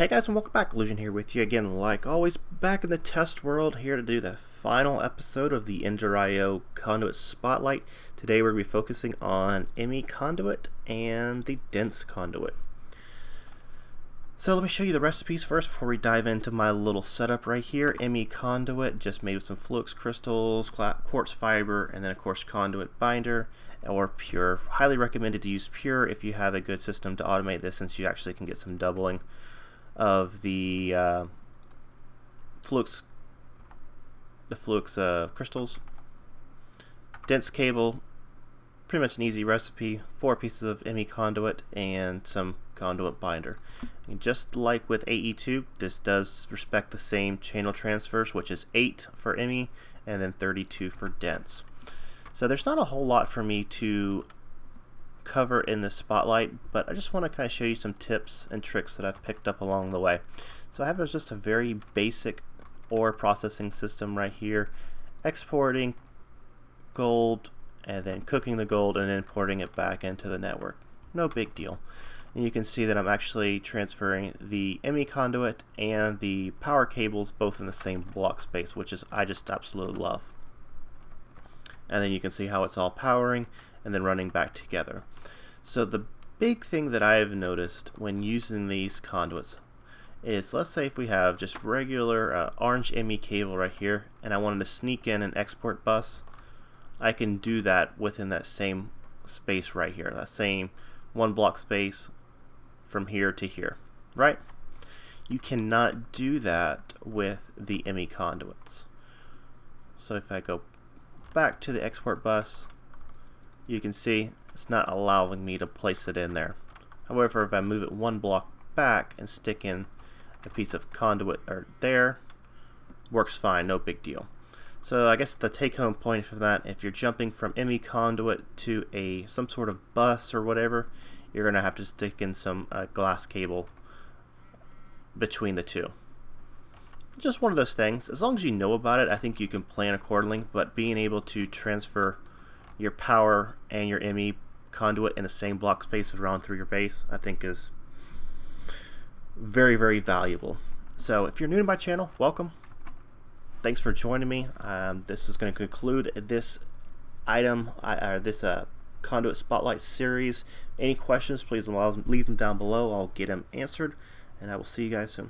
Hey guys, and welcome back. Illusion here with you again, like always, back in the test world, here to do the final episode of the Ender.io Conduit Spotlight. Today we're going to be focusing on ME Conduit and the Dense Conduit. So let me show you the recipes first before we dive into my little setup right here. ME Conduit, just made with some flux crystals, quartz fiber, and then of course conduit binder, or pure. Highly recommended to use pure if you have a good system to automate this, since you actually can get some doubling of the flux crystals. Dense cable, pretty much an easy recipe. 4 pieces of ME conduit and some conduit binder. And just like with AE2, this does respect the same channel transfers, which is 8 for ME and then 32 for dense. So there's not a whole lot for me to cover in this spotlight, but I just want to kind of show you some tips and tricks that I've picked up along the way. So I have just a very basic ore processing system right here, exporting gold and then cooking the gold and then importing it back into the network. No big deal. And you can see that I'm actually transferring the ME conduit and the power cables both in the same block space, which is I just absolutely love. And then you can see how it's all powering and then running back together. So the big thing that I've noticed when using these conduits is, let's say if we have just regular orange ME cable right here and I wanted to sneak in an export bus, I can do that within that same space right here, that same one block space from here to here, right? You cannot do that with the ME conduits. So if I go back to the export bus, you can see it's not allowing me to place it in there. However, if I move it one block back and stick in a piece of conduit or there, works fine, no big deal. So I guess the take-home point for that, if you're jumping from ME conduit to some sort of bus or whatever, you're going to have to stick in some glass cable between the two. Just one of those things. As long as you know about it, I think you can plan accordingly, but being able to transfer your power and your ME conduit in the same block space around through your base, I think is very, very valuable. So if you're new to my channel, welcome. Thanks for joining me. This is going to conclude this conduit spotlight series. Any questions, please leave them down below. I'll get them answered, and I will see you guys soon.